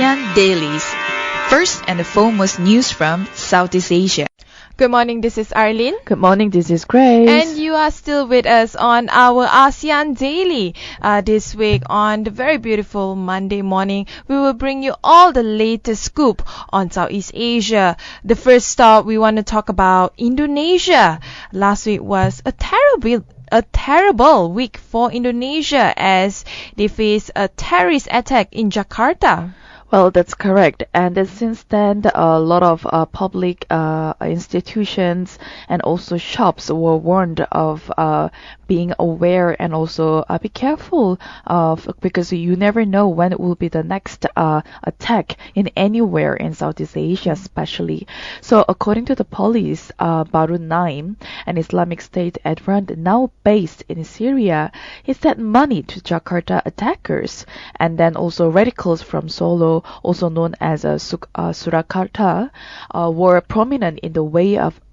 ASEAN Dailies. First and the foremost news from Southeast Asia. Good morning, this is Arlene. Good morning, this is Grace. And you are still with us on our ASEAN Daily. This week on the very beautiful Monday morning, we will bring you all the latest scoop on Southeast Asia. The first stop, we want to talk about Indonesia. Last week was a terrible week for Indonesia as they faced a terrorist attack in Jakarta. Well, that's correct. And since then, a lot of public institutions and also shops were warned of being aware and also be careful because you never know when it will be the next attack in anywhere in Southeast Asia, especially. So, according to the police, Baru 9, an Islamic State adherent now based in Syria, he sent money to Jakarta attackers, and then also radicals from Solo, also known as Surakarta, were prominent in the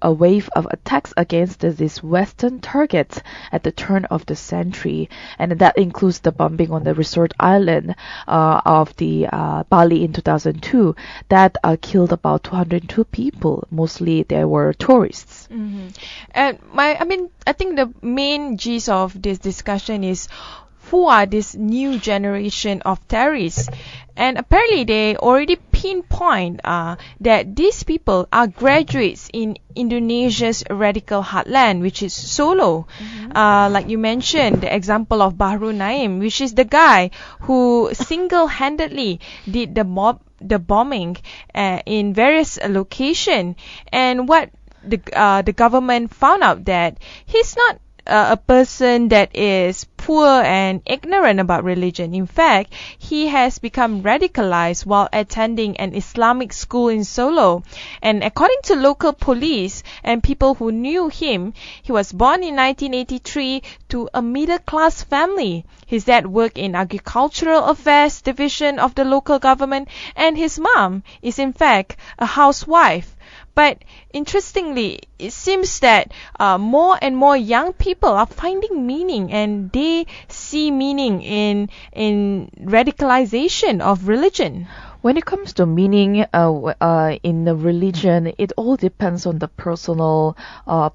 a wave of attacks against these Western targets at the turn of the century, and that includes the bombing on the resort island of the Bali in 2002 that killed about 202 people. Mostly they were tourists. Mm-hmm. And I think the main gist of this discussion is who are this new generation of terrorists. And apparently they already pinpoint that these people are graduates in Indonesia's radical heartland, which is Solo. Mm-hmm. Like you mentioned, the example of Bahru Naim, which is the guy who single-handedly did the bombing in various locations. And what the government found out that he's not a person that is poor and ignorant about religion. In fact, he has become radicalized while attending an Islamic school in Solo. And according to local police and people who knew him, he was born in 1983 to a middle-class family. His dad worked in agricultural affairs division of the local government, and his mom is in fact a housewife. But interestingly, it seems that more and more young people are finding meaning, and they see meaning in radicalization of religion. When it comes to meaning in the religion, it all depends on the personal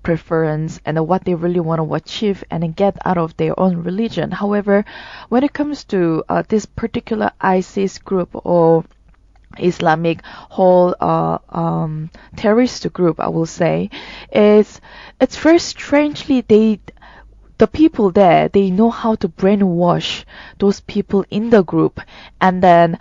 preference and what they really want to achieve and get out of their own religion. However, when it comes to this particular ISIS group or Islamic whole terrorist group, I will say, it's very strangely the people there, they know how to brainwash those people in the group, and then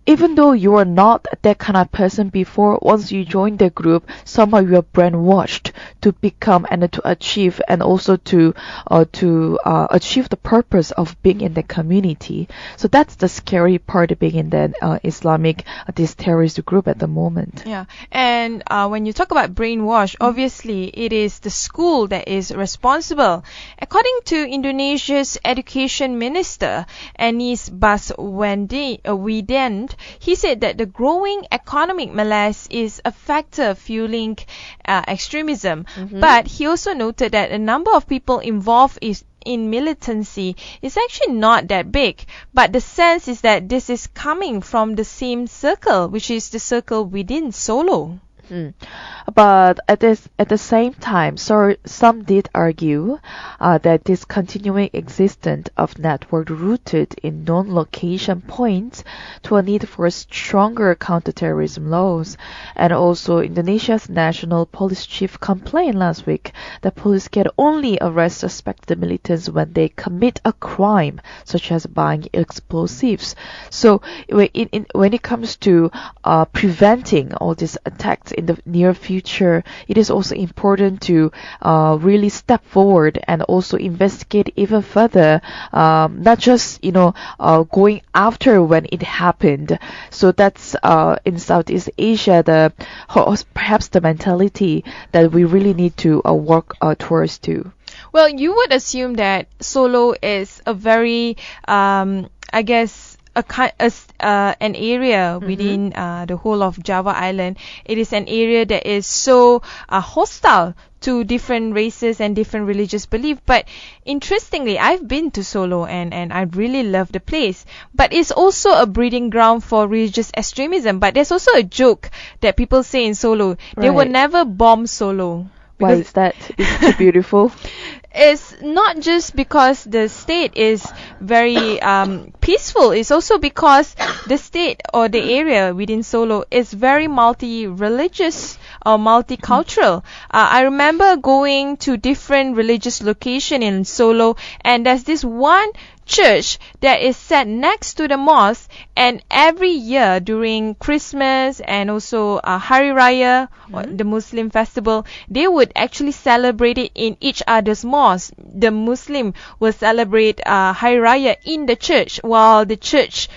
even though you are not that kind of person before, once you join the group, somehow you are brainwashed to become and to achieve, and also to achieve the purpose of being in the community. So that's the scary part of being in the Islamic, this terrorist group at the moment. Yeah, and when you talk about brainwash, obviously it is the school that is responsible. According to Indonesia's education minister, Anies Baswedan, he said that the growing economic malaise is a factor fueling extremism. Mm-hmm. But he also noted that the number of people involved in militancy is actually not that big. But the sense is that this is coming from the same circle, which is the circle within Solo. But at the same time, so some did argue that this continuing existence of network rooted in known location points to a need for stronger counterterrorism laws. And also Indonesia's national police chief complained last week that police can only arrest suspected militants when they commit a crime, such as buying explosives. So when it comes to preventing all these attacks in the near future, it is also important to really step forward and also investigate even further, not just going after when it happened. So that's in Southeast Asia perhaps the mentality that we really need to work towards too. Well, you would assume that Solo is a very an area within the whole of Java Island. It is an area that is so hostile to different races and different religious belief. But interestingly, I've been to Solo and I really love the place. But it's also a breeding ground for religious extremism. But there's also a joke that people say in Solo. They will never bomb Solo. Why is that? It's too beautiful. It's not just because the state is very peaceful. It's also because the state or the area within Solo is very multi-religious or multicultural. I remember going to different religious location in Solo, and there's this one church that is set next to the mosque, and every year during Christmas and also Hari Raya, or the Muslim festival, they would actually celebrate it in each other's mosque. The Muslim will celebrate Hari Raya in the church, while the church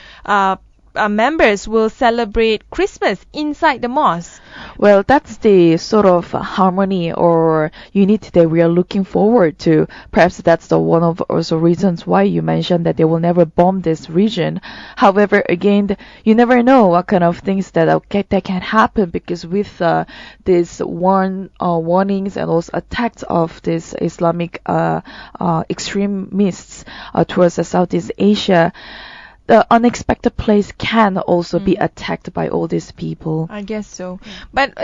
members will celebrate Christmas inside the mosque. Well, that's the sort of harmony or unity that we are looking forward to. Perhaps that's the one of also reasons why you mentioned that they will never bomb this region. However, again, you never know what kind of things that can happen, because with these warnings and also attacks of this Islamic extremists towards the Southeast Asia, the unexpected place can also be attacked by all these people. I guess so. But,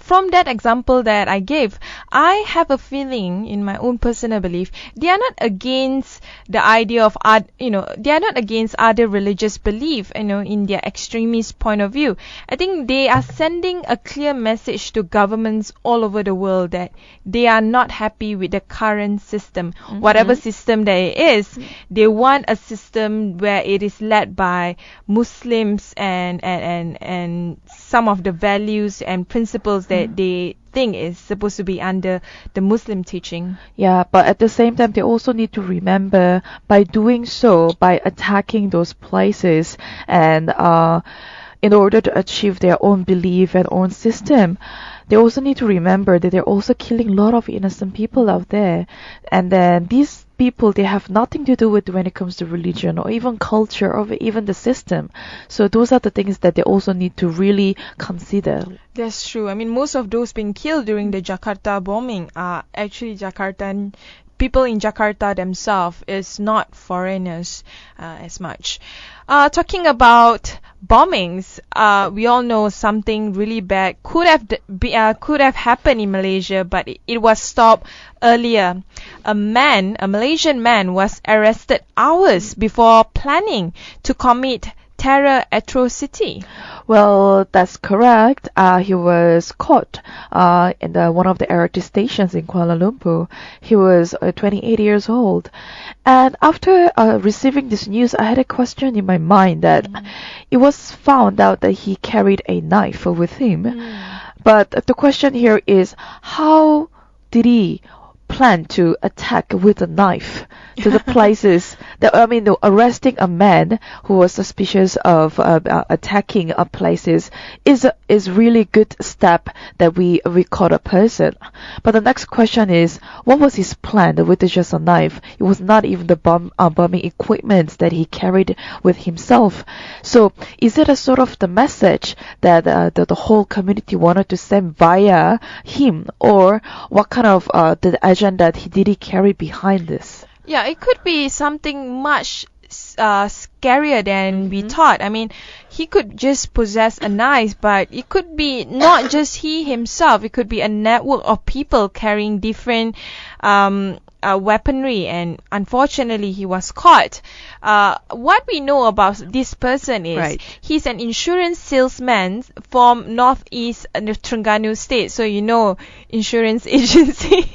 from that example that I gave, I have a feeling, in my own personal belief, they are not against the idea of, they are not against other religious belief, in their extremist point of view. I think they are sending a clear message to governments all over the world that they are not happy with the current system. Whatever system there is, they want a system where it is led by Muslims and some of the values and principles that they think is supposed to be under the Muslim teaching. Yeah, but at the same time, they also need to remember, by doing so, by attacking those places and in order to achieve their own belief and own system, they also need to remember that they're also killing a lot of innocent people out there. And then these people, they have nothing to do with when it comes to religion or even culture or even the system. So those are the things that they also need to really consider. That's true. I mean, most of those being killed during the Jakarta bombing are actually people in Jakarta themselves, is not foreigners as much. Talking about bombings, we all know something really bad could have happened in Malaysia, but it was stopped earlier. A Malaysian man, was arrested hours before planning to commit terror atrocity. Well, that's correct. He was caught in one of the RT stations in Kuala Lumpur. He was 28 years old. And after receiving this news, I had a question in my mind that it was found out that he carried a knife with him. But the question here is, how did he plan to attack with a knife to the places arresting a man who was suspicious of attacking places is really good step that we caught a person. But the next question is, what was his plan with just a knife? It was not even the bombing equipment that he carried with himself. So is it a sort of the message that the whole community wanted to send via him, or what kind of the agenda did he carry behind this? Yeah, it could be something much scarier than we thought. I mean, he could just possess a knife, but it could be not just he himself. It could be a network of people carrying different weaponry, and unfortunately he was caught. What we know about this person is he's an insurance salesman from northeast Terengganu state. So insurance agency.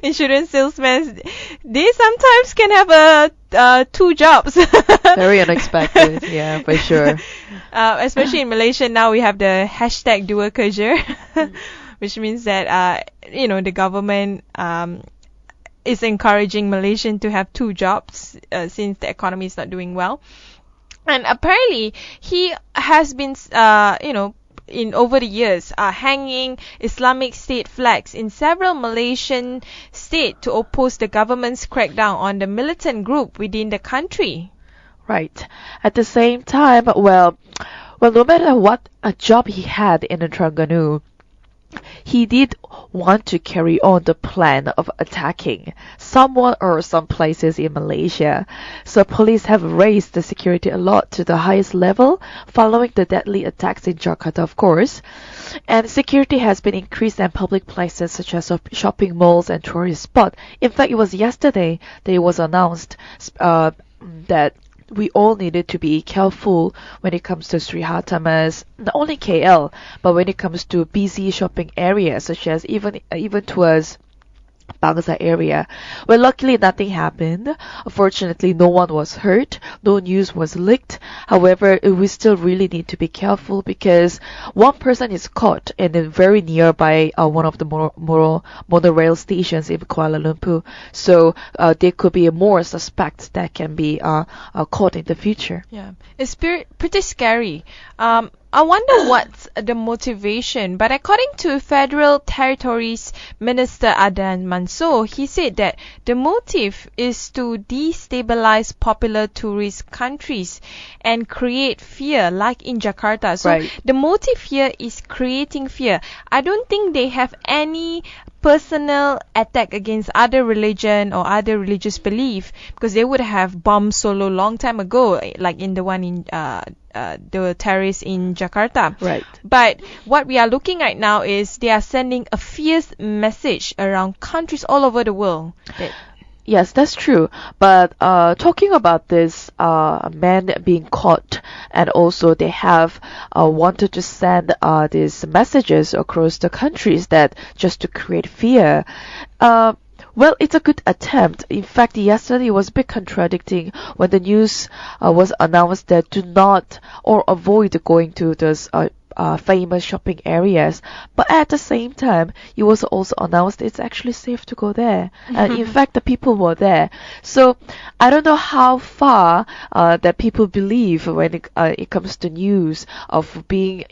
Insurance salesmen, they sometimes can have two jobs. Very unexpected, yeah, for sure. Especially in Malaysia now, we have the hashtag dua kerja, which means that the government is encouraging Malaysians to have two jobs since the economy is not doing well. And apparently he has been in over the years hanging Islamic State flags in several Malaysian states to oppose the government's crackdown on the militant group within the country. Right. At the same time, no matter what a job he had in Terengganu, he did want to carry on the plan of attacking someone or some places in Malaysia. So police have raised the security a lot to the highest level following the deadly attacks in Jakarta, of course. And security has been increased in public places such as shopping malls and tourist spots. In fact, it was yesterday that it was announced that we all needed to be careful when it comes to Sri Hartamas, not only KL, but when it comes to busy shopping areas, such as even towards Bangsa area. Well, luckily nothing happened. Unfortunately, no one was hurt. No news was leaked. However, we still really need to be careful because one person is caught and then very nearby one of the monorail stations in Kuala Lumpur. So there could be more suspects that can be caught in the future. Yeah, it's pretty scary. I wonder what's the motivation, but according to Federal Territories Minister Adnan Mansour, he said that the motive is to destabilize popular tourist countries and create fear, like in Jakarta. So Right. the motive here is creating fear. I don't think they have any personal attack against other religion or other religious belief, because they would have bombed Solo long time ago, like in the one in the terrorists in Jakarta. Right. But what we are looking at now is they are sending a fierce message around countries all over the world. Yes, that's true. But talking about this man being caught, and also they have wanted to send these messages across the countries that just to create fear. Well, it's a good attempt. In fact, yesterday it was a bit contradicting when the news was announced that do not or avoid going to those famous shopping areas. But at the same time, it was also announced it's actually safe to go there. And in fact, the people were there. So I don't know how far that people believe when it comes to news of being,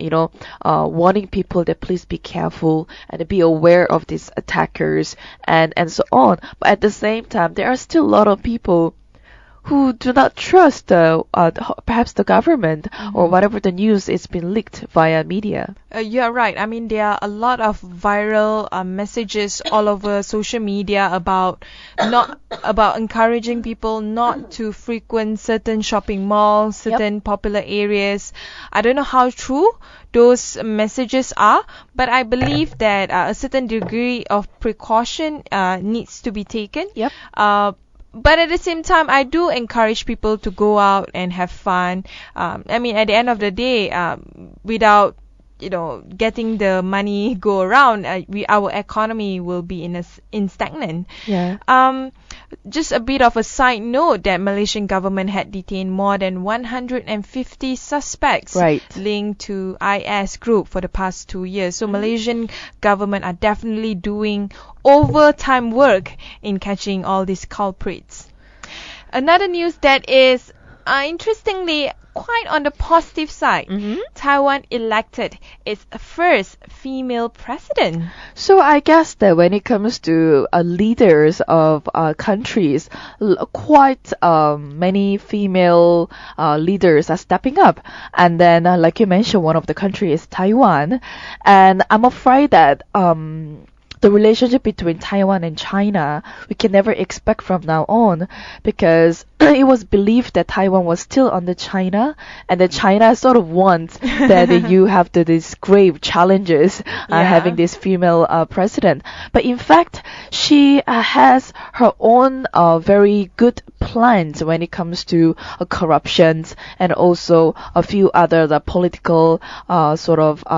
warning people that please be careful and be aware of these attackers and so on. But at the same time, there are still a lot of people who do not trust perhaps the government or whatever the news is being leaked via media. You're right. I mean, there are a lot of viral messages all over social media about encouraging people not to frequent certain shopping malls, certain popular areas. I don't know how true those messages are, but I believe that a certain degree of precaution needs to be taken. Yep. But at the same time, I do encourage people to go out and have fun. I mean, at the end of the day, without getting the money go around, our economy will be in stagnant. Yeah. Just a bit of a side note that Malaysian government had detained more than 150 suspects linked to IS group for the past 2 years. So Malaysian government are definitely doing overtime work in catching all these culprits. Another news that is interestingly quite on the positive side. Taiwan elected its first female president. So I guess that when it comes to leaders of countries, quite many female leaders are stepping up. And then, like you mentioned, one of the countries is Taiwan. And I'm afraid that the relationship between Taiwan and China, we can never expect from now on, because it was believed that Taiwan was still under China, and that China sort of wants that you have these grave challenges having this female president. But in fact, she has her own very good plans when it comes to corruptions and also a few other political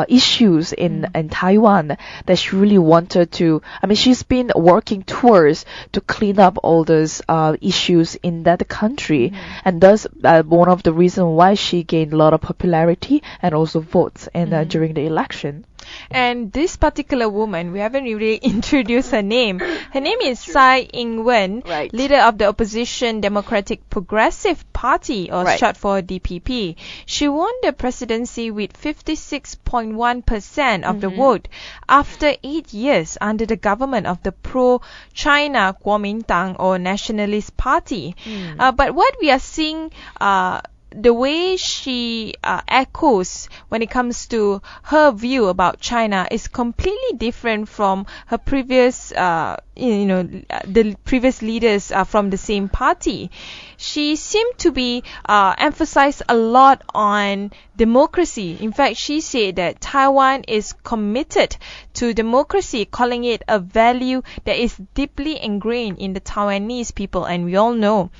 issues in Taiwan that she really wanted to. I mean, she's been working towards to clean up all those issues in that country, and thus one of the reasons why she gained a lot of popularity and also votes during the election. And this particular woman, we haven't really introduced her name. Her name is Tsai Ing-wen, Right. leader of the opposition Democratic Progressive Party, or Right. short for DPP. She won the presidency with 56.1% of the vote after 8 years under the government of the pro-China Kuomintang or Nationalist Party. But what we are seeing, the way she echoes when it comes to her view about China is completely different from her previous, the previous leaders from the same party. She seemed to be emphasized a lot on democracy. In fact, she said that Taiwan is committed to democracy, calling it a value that is deeply ingrained in the Taiwanese people, and we all know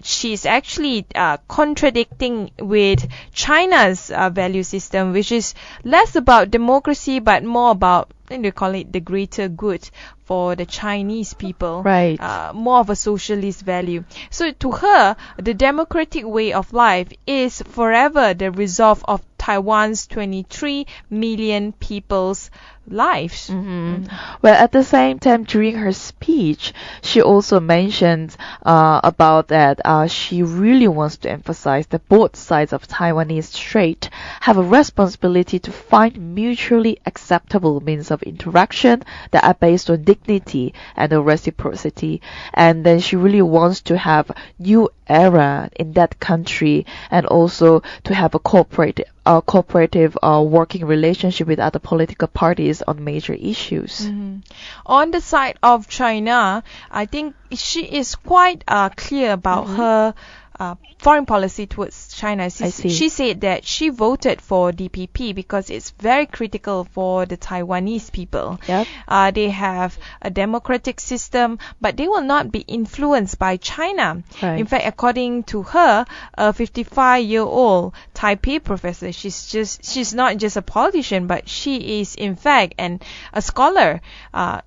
she's actually contradicting with China's value system, which is less about democracy but more about, they call it the greater good for the Chinese people. Right. More of a socialist value. So to her, the democratic way of life is forever the resolve of Taiwan's 23 million people's lives. Well, at the same time, during her speech, she also mentioned about that she really wants to emphasize that both sides of Taiwanese Strait have a responsibility to find mutually acceptable means of interaction that are based on dignity and reciprocity. And then she really wants to have new era in that country, and also to have a cooperative working relationship with other political parties on major issues. On the side of China, I think she is quite clear about her foreign policy towards China. I see. She said that she voted for DPP because it's very critical for the Taiwanese people. Yep. They have a democratic system, but they will not be influenced by China. Right. In fact, according to her, a 55-year-old Taipei professor, she's not just a politician, but she is in fact a scholar.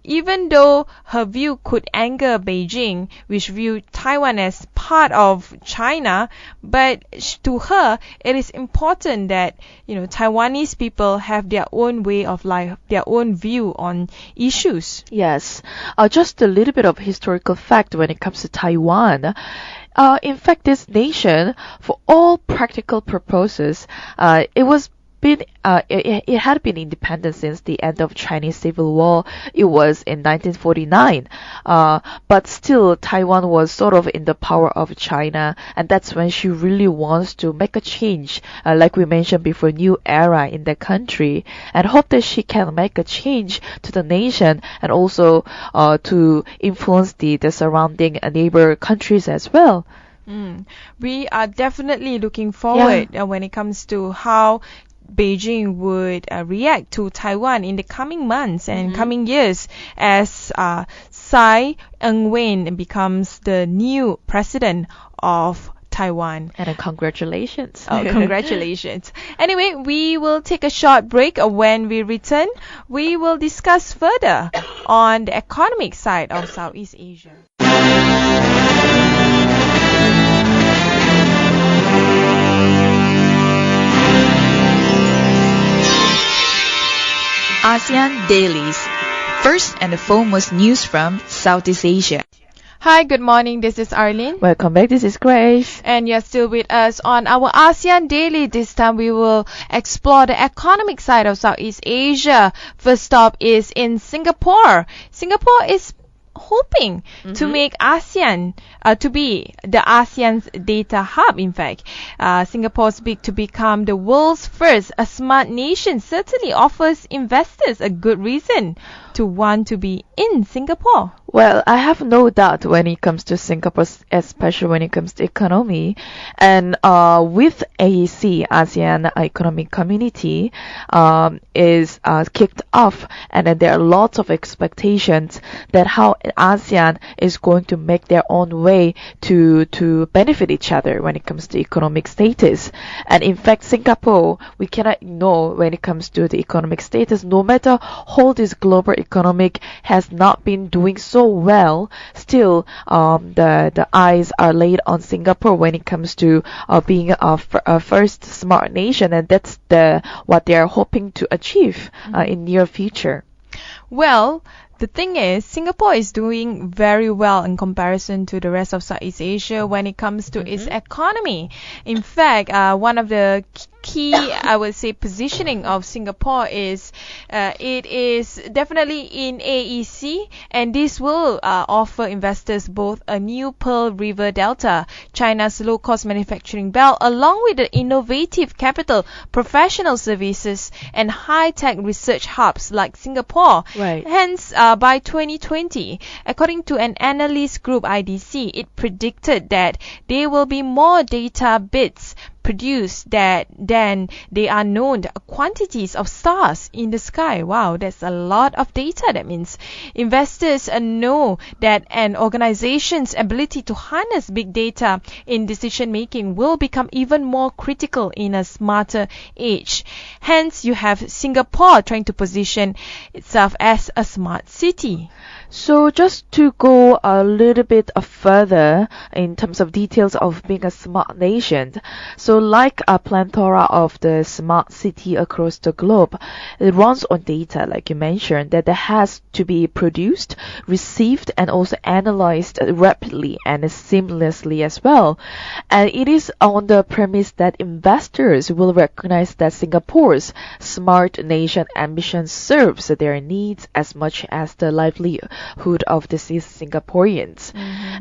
Even though her view could anger Beijing, which viewed Taiwan as part of China, but to her it is important that Taiwanese people have their own way of life, their own view on issues. Yes. Just a little bit of historical fact when it comes to Taiwan. In fact, this nation, for all practical purposes, it had been independent since the end of Chinese Civil War. It was in 1949. But still, Taiwan was sort of in the power of China, and that's when she really wants to make a change, like we mentioned before, new era in the country, and hope that she can make a change to the nation, and also to influence the surrounding neighbor countries as well. We are definitely looking forward when it comes to how Beijing would react to Taiwan in the coming months and coming years as Tsai Ing-wen becomes the new president of Taiwan. And congratulations. Oh, congratulations. Anyway, we will take a short break. When we return, we will discuss further on the economic side of Southeast Asia. ASEAN Dailies. First and the foremost news from Southeast Asia. Hi, good morning. This is Arlene. Welcome back. This is Grace. And you're still with us on our ASEAN Daily. This time we will explore the economic side of Southeast Asia. First stop is in Singapore. Singapore is hoping to make ASEAN to be the ASEAN's data hub. In fact, Singapore's bid to become the world's first a smart nation certainly offers investors a good reason to want to be in Singapore. Well, I have no doubt when it comes to Singapore, especially when it comes to economy. And with AEC, ASEAN Economic Community, is kicked off, and then there are lots of expectations that how ASEAN is going to make their own way to benefit each other when it comes to economic status. And in fact, Singapore, we cannot ignore when it comes to the economic status, no matter how this global economic has not been doing so so well, still the eyes are laid on Singapore when it comes to being a first smart nation, and that's what they are hoping to achieve in near future. Well, the thing is, Singapore is doing very well in comparison to the rest of Southeast Asia when it comes to its economy. In fact, one of the key, I would say, positioning of Singapore is it is definitely in AEC, and this will offer investors both a new Pearl River Delta, China's low-cost manufacturing belt, along with the innovative capital, professional services, and high-tech research hubs like Singapore. Right. Hence, by 2020, according to an analyst group IDC, it predicted that there will be more data bits produced than they are known quantities of stars in the sky. Wow, that's a lot of data. That means investors know that an organization's ability to harness big data in decision making will become even more critical in a smarter age. Hence, you have Singapore trying to position itself as a smart city. So just to go a little bit further in terms of details of being a smart nation, so like a plethora of the smart city across the globe, it runs on data, like you mentioned, that has to be produced, received, and also analyzed rapidly and seamlessly as well. And it is on the premise that investors will recognize that Singapore's smart nation ambition serves their needs as much as the livelihood of the Singaporeans.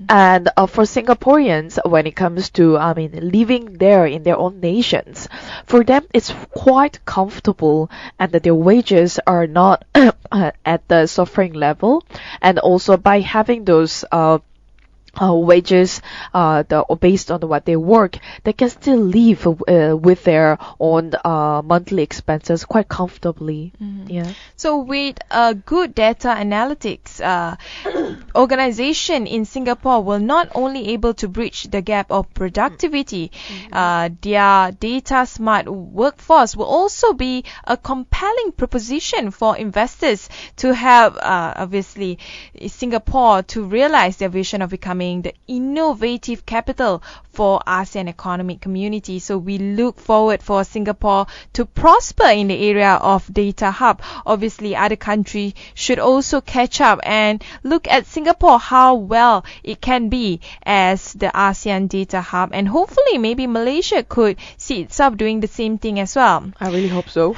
And for Singaporeans, when it comes to living there in their own nations, for them it's quite comfortable, and that their wages are not at the suffering level, and also by having those wages based on what they work, they can still live with their own monthly expenses quite comfortably. Yeah. So with good data analytics, organization in Singapore will not only able to bridge the gap of productivity, their data smart workforce will also be a compelling proposition for investors to have obviously Singapore to realize their vision of becoming the innovative capital for ASEAN economic community. So we look forward for Singapore to prosper in the area of data hub. Obviously, other countries should also catch up and look at Singapore, how well it can be as the ASEAN data hub, and hopefully maybe Malaysia could see itself doing the same thing as well. I really hope so.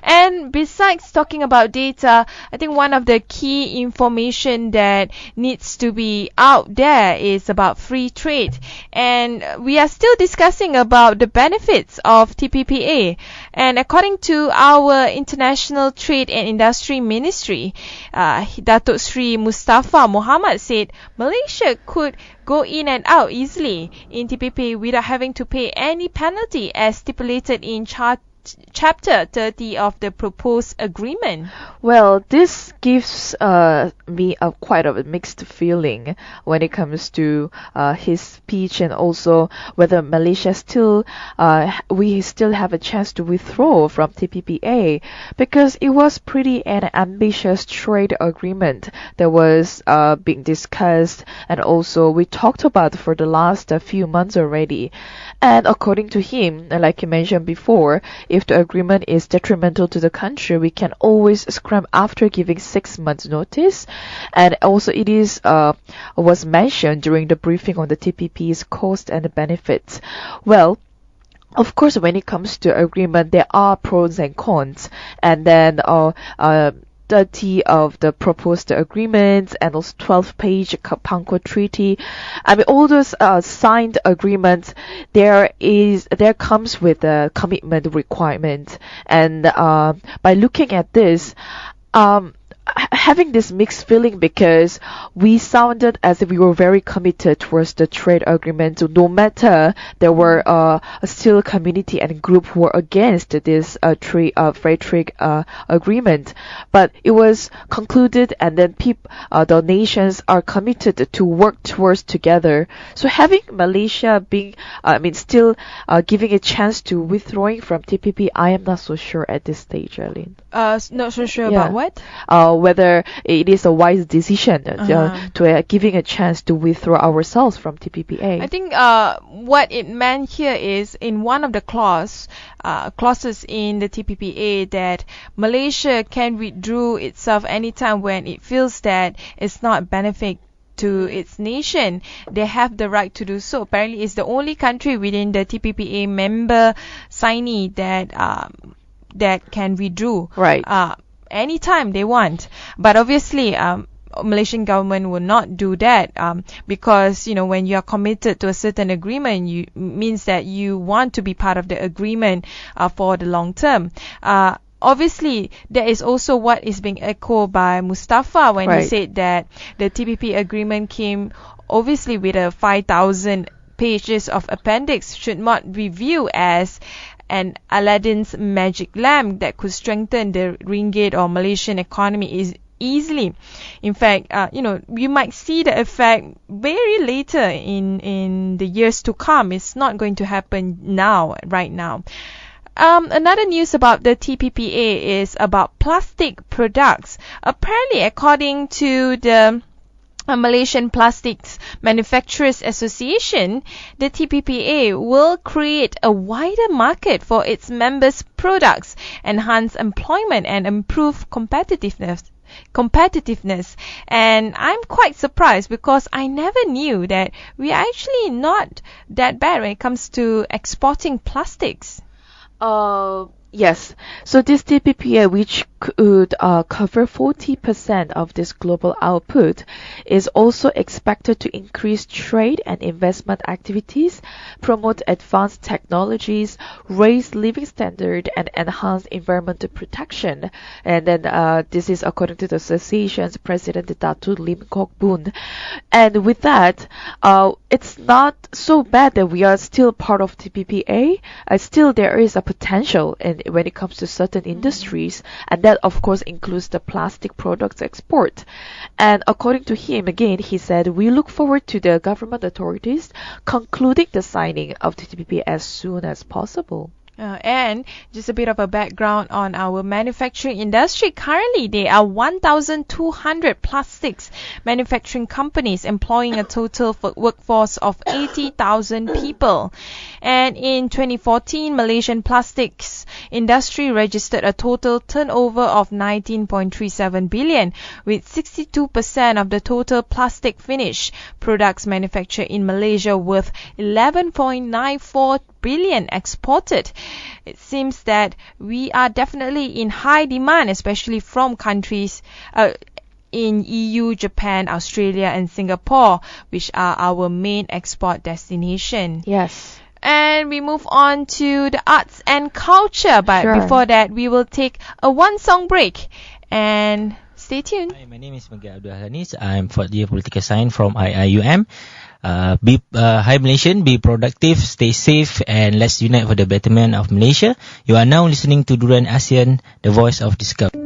And besides talking about data, I think one of the key information that needs to be out there is about free trade. And we are still discussing about the benefits of TPPA. And according to our International Trade and Industry Ministry, Datuk Sri Mustapa Muhammad said Malaysia could go in and out easily in TPPA without having to pay any penalty as stipulated in Chapter 30 of the proposed agreement. Well, this gives me quite a mixed feeling when it comes to his speech, and also whether Malaysia we still have a chance to withdraw from TPPA, because it was pretty an ambitious trade agreement that was being discussed, and also we talked about for the last few months already. And according to him, like you mentioned before, if the agreement is detrimental to the country, we can always scrap after giving 6 months notice. And also it was mentioned during the briefing on the TPP's cost and benefits. Well, of course, when it comes to agreement, there are pros and cons. And then 30 of the proposed agreements, and also 12-page Ponggal Treaty. All those signed agreements, there comes with a commitment requirement. And by looking at this, having this mixed feeling, because we sounded as if we were very committed towards the trade agreement. So no matter there were a still community and group who were against this free trade agreement, but it was concluded, and then the nations are committed to work towards together. So having Malaysia still giving a chance to withdrawing from TPP, I am not so sure at this stage, Arlene. Not so sure about what? Whether whether it is a wise decision to giving a chance to withdraw ourselves from TPPA. I think what it meant here is in one of the clauses in the TPPA that Malaysia can withdraw itself anytime when it feels that it's not benefit to its nation. They have the right to do so. Apparently, it's the only country within the TPPA member signee that can withdraw anytime they want. But obviously, Malaysian government will not do that because when you are committed to a certain agreement, means that you want to be part of the agreement for the long term. Obviously, there is also what is being echoed by Mustapa when he said that the TPP agreement came obviously with a 5,000 pages of appendix should not be viewed as an Aladdin's magic lamp that could strengthen the ringgit or Malaysian economy easily. In fact, we might see the effect very later in the years to come. It's not going to happen right now. Another news about the TPPA is about plastic products. Apparently, according to the Malaysian Plastics Manufacturers Association, the TPPA will create a wider market for its members' products, enhance employment and improve competitiveness. And I'm quite surprised because I never knew that we are actually not that bad when it comes to exporting plastics. Yes. So this TPPA, which could cover 40% of this global output, is also expected to increase trade and investment activities, promote advanced technologies, raise living standard, and enhance environmental protection. And then this is according to the association's president, Datuk Lim Kok Boon. And with that, it's not so bad that we are still part of TPPA. Still, there is a potential when it comes to certain industries, and that of course includes the plastic products export. And according to him, again, he said, we look forward to the government authorities concluding the signing of the TPP as soon as possible. And just a bit of a background on our manufacturing industry. Currently, there are 1,200 plastics manufacturing companies employing a total workforce of 80,000 people. And in 2014, Malaysian plastics industry registered a total turnover of 19.37 billion, with 62% of the total plastic finish products manufactured in Malaysia worth 11.94 billion exported. It seems that we are definitely in high demand, especially from countries in EU, Japan, Australia and Singapore, which are our main export destination. Yes. And we move on to the arts and culture, but before that we will take a one-song break and stay tuned. Hi, my name is Miguel Abdul Hanis. I'm fourth year political science from IIUM. Hi Malaysian, be productive, stay safe, and let's unite for the betterment of Malaysia. You are now listening to Durian ASEAN, the voice of discovery.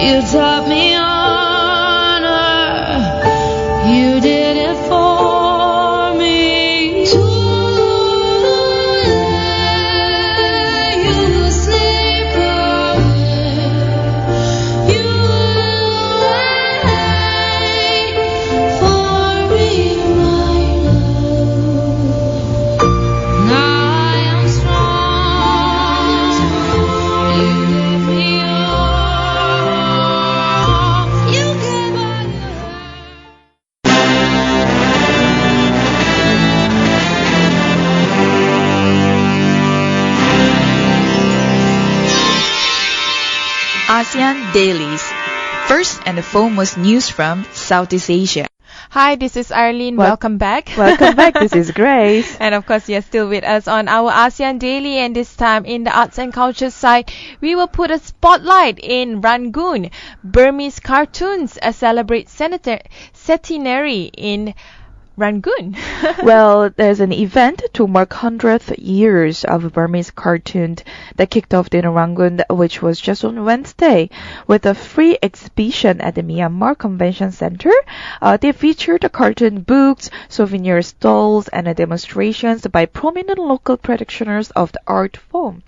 You taught me honor. You did it for me. Today you sleep away. You wait for me, my love. Now I am strong. You gave me all. You gave all you ASEAN Dailies. First and foremost news from Southeast Asia. Hi, this is Arlene. Wel- Welcome back. Welcome back. This is Grace. And of course, you're still with us on our ASEAN Daily, and this time in the arts and culture side, we will put a spotlight in Rangoon. Burmese cartoons celebrate Centenary in Rangoon. Well, there's an event to mark 100th years of Burmese cartoon that kicked off in Rangoon, which was just on Wednesday, with a free exhibition at the Myanmar Convention Center. They featured cartoon books, souvenir stalls, and demonstrations by prominent local practitioners of the art form.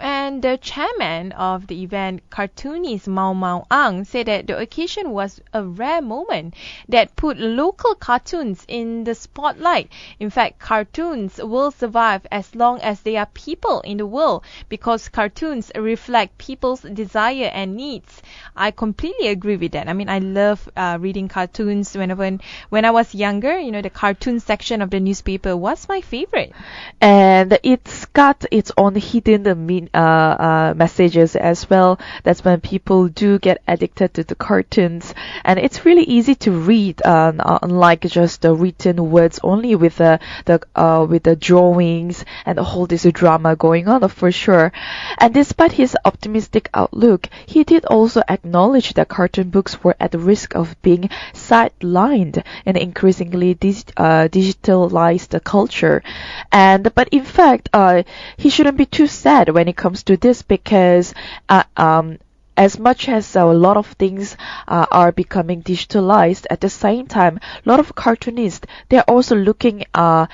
And the chairman of the event, cartoonist Mau Mau Ang, said that the occasion was a rare moment that put local cartoons in the spotlight. In fact, cartoons will survive as long as there are people in the world because cartoons reflect people's desire and needs. I completely agree with that. I mean, I love reading cartoons. When I was younger, the cartoon section of the newspaper was my favorite. And it's got its own hidden messages as well. That's when people do get addicted to the cartoons, and it's really easy to read, unlike just the written words only with the drawings and the whole this drama going on for sure. And despite his optimistic outlook, he did also acknowledge that cartoon books were at risk of being sidelined in increasingly digitalized culture. But in fact, he shouldn't be too sad when it comes to this because as much as a lot of things are becoming digitalized, at the same time, a lot of cartoonists, they're also looking at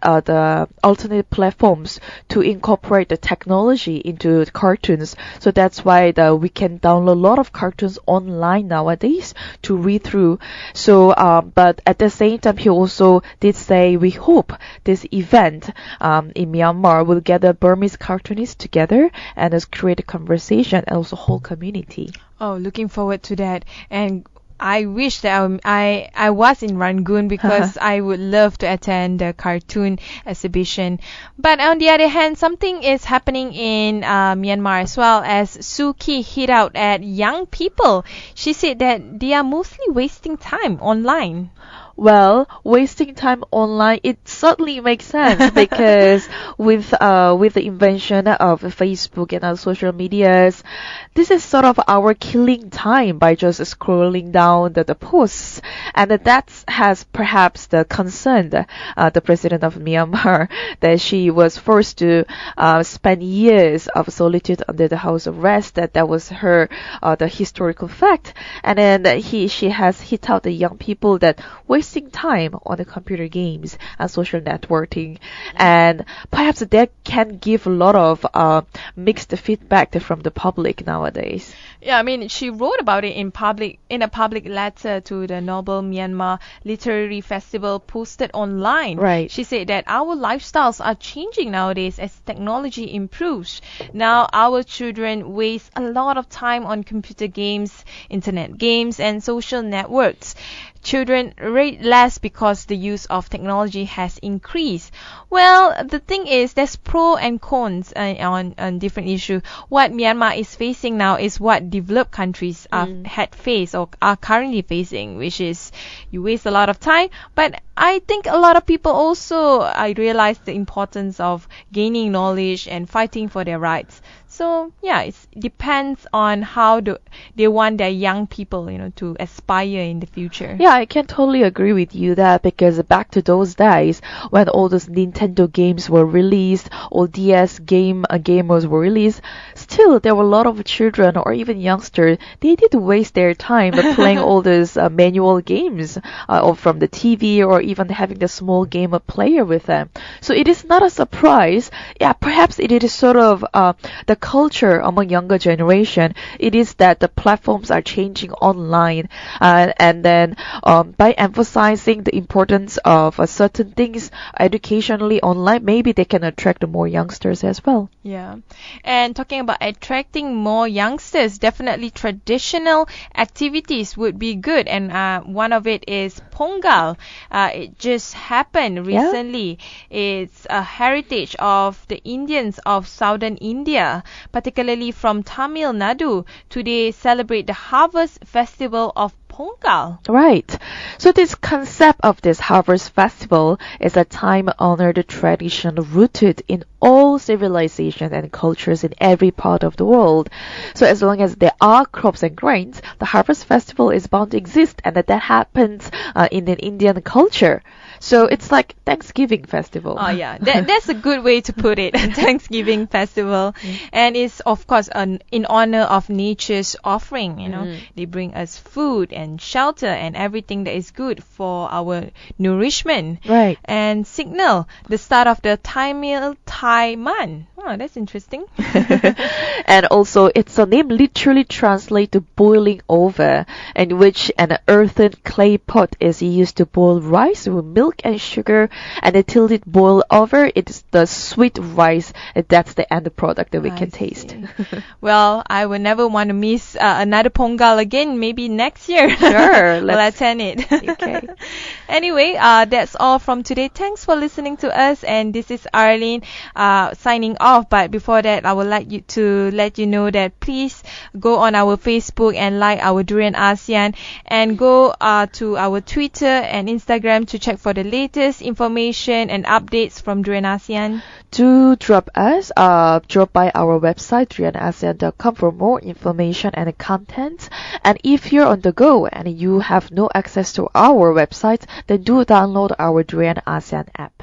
the alternate platforms to incorporate the technology into the cartoons. So that's why we can download a lot of cartoons online nowadays to read through. So, but at the same time, he also did say, we hope this event in Myanmar will gather Burmese cartoonists together and create a conversation and also whole community. Oh, looking forward to that. And I wish that I was in Rangoon because I would love to attend the cartoon exhibition. But on the other hand, something is happening in Myanmar as well, as Suu Kyi hit out at young people. She said that they are mostly wasting time online. Well, wasting time online, it certainly makes sense because with the invention of Facebook and other social medias, this is sort of our killing time by just scrolling down the posts, and that has perhaps the concern the president of Myanmar that she was forced to spend years of solitude under the house arrest. That was her the historical fact, and then she has hit out the young people that wasting time on the computer games and social networking, and perhaps that can give a lot of mixed feedback from the public nowadays. Yeah, I mean, she wrote about it in a public letter to the Nobel Myanmar Literary Festival posted online. Right. She said that our lifestyles are changing nowadays as technology improves. Now our children waste a lot of time on computer games, internet games, and social networks. Children read less because the use of technology has increased. Well, the thing is, there's pros and cons on different issues. What Myanmar is facing now is what developed countries had faced or are currently facing, which is you waste a lot of time. But I think a lot of people also realize the importance of gaining knowledge and fighting for their rights. So yeah, it depends on how they want their young people, to aspire in the future. Yeah, I can totally agree with you that because back to those days when all those Nintendo games were released or DS gamers were released, still there were a lot of children or even youngsters. They did waste their time playing all those manual games or from the TV or even having the small game player with them. So it is not a surprise. Yeah, perhaps it is sort of the culture among younger generation. It is that the platforms are changing online, and then by emphasizing the importance of certain things educationally online, maybe they can attract more youngsters as well. Yeah. And talking about attracting more youngsters, definitely traditional activities would be good. And one of it is Ponggal. It just happened recently. It's a heritage of the Indians of southern India, particularly from Tamil Nadu. Today celebrate the harvest festival of Ponggal. Right. So this concept of this harvest festival is a time-honored tradition rooted in all civilizations and cultures in every part of the world. So as long as there are crops and grains, the harvest festival is bound to exist, and that happens in an Indian culture. So it's like Thanksgiving festival. Oh yeah, that's a good way to put it. Thanksgiving festival, and it's of course in honor of nature's offering. They bring us food and shelter and everything that is good for our nourishment. Right. And signal the start of the Tamil Thai month. Oh, that's interesting. And also, its name literally translates to boiling over, in which an earthen clay pot is used to boil rice with milk and sugar, and until it boils over, it's the sweet rice. That's the end product that we can taste. Well, I will never want to miss another Ponggal again. Maybe next year. Sure, we'll attend it. Okay. Anyway, that's all from today. Thanks for listening to us, and this is Arlene signing off. But before that, I would like to let you know that please go on our Facebook and like our Durian ASEAN, and go to our Twitter and Instagram to check for the latest information and updates from Durian ASEAN. Do drop by our website durianasean.com for more information and content. And if you're on the go and you have no access to our website, then do download our Durian ASEAN app.